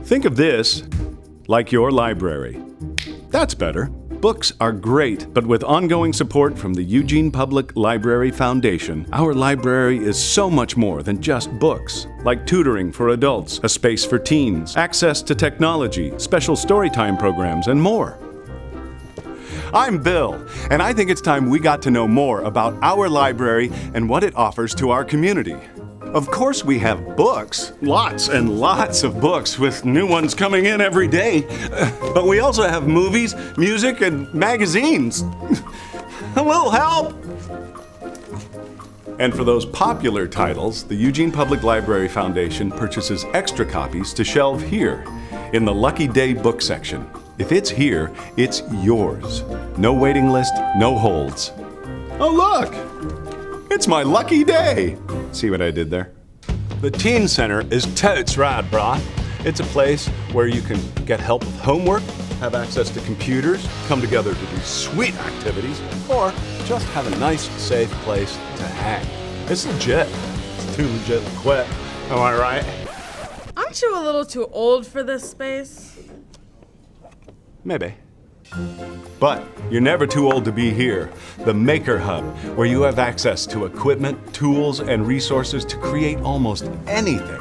Think of this like your library. That's better. Books are great, but with ongoing support from the Eugene Public Library Foundation, our library is so much more than just books. Like tutoring for adults, a space for teens, access to technology, special storytime programs, and more. I'm Bill, and I think it's time we got to know more about our library and what it offers to our community. Of course we have books, lots and lots of books with new ones coming in every day. But we also have movies, music, and magazines. A little help! And for those popular titles, the Eugene Public Library Foundation purchases extra copies to shelve here in the Lucky Day book section. If it's here, it's yours. No waiting list, no holds. Oh look! It's my lucky day! See what I did there? The Teen Center is totes rad, brah. It's a place where you can get help with homework, have access to computers, come together to do sweet activities, or just have a nice, safe place to hang. It's legit. It's too legit to quit. Am I right? Aren't you a little too old for this space? Maybe. But you're never too old to be here, the Maker Hub, where you have access to equipment, tools, and resources to create almost anything.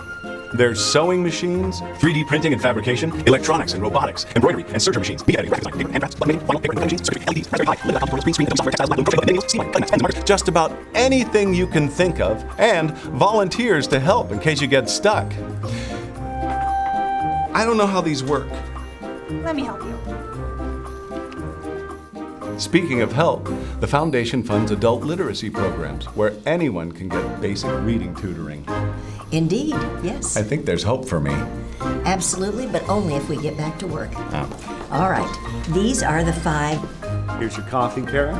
There's sewing machines, 3D printing and fabrication, electronics and robotics, embroidery and surgery machines, media editing, graphic design, handcrafts, laminating, vinyl, paper, machines, circuit, LEDs, raspberry Pi, LED, optical screen, software, textiles, lab, manuals, steam, plugins, pens, markers, just about anything you can think of, and volunteers to help in case you get stuck. I don't know how these work. Let me help you. Speaking of help, the Foundation funds adult literacy programs where anyone can get basic reading tutoring. Indeed, yes. I think there's hope for me. Absolutely, but only if we get back to work. Oh. All right, these are the 5. Here's your coffee, Karen.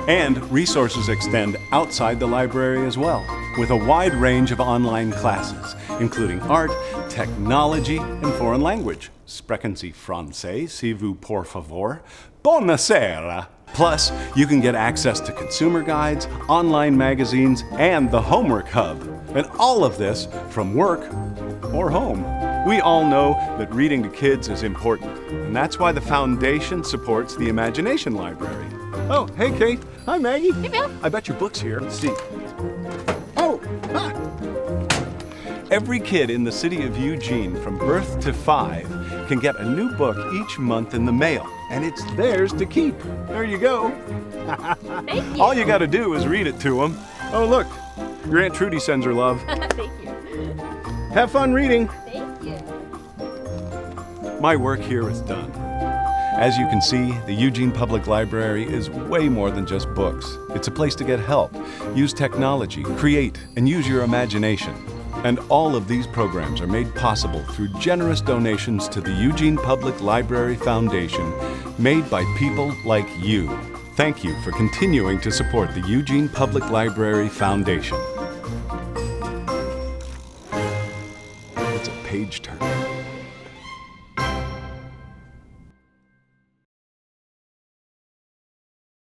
And resources extend outside the library as well, with a wide range of online classes, including art, technology, and foreign language. Sprechen Sie Français, si vous por favor? Buonasera! Plus, you can get access to consumer guides, online magazines, and the Homework Hub. And all of this from work or home. We all know that reading to kids is important, and that's why the Foundation supports the Imagination Library. Oh, hey, Kate. Hi, Maggie. Hey, Bill. I bet your book's here. Let's see. Oh, hi. Every kid in the city of Eugene from birth to 5 can get a new book each month in the mail, and it's theirs to keep. There you go. Thank you. All you got to do is read it to them. Oh, look. Your Aunt Trudy sends her love. Thank you. Have fun reading. Thank you. My work here is done. As you can see, the Eugene Public Library is way more than just books. It's a place to get help, use technology, create, and use your imagination. And all of these programs are made possible through generous donations to the Eugene Public Library Foundation, made by people like you. Thank you for continuing to support the Eugene Public Library Foundation. It's a page turner.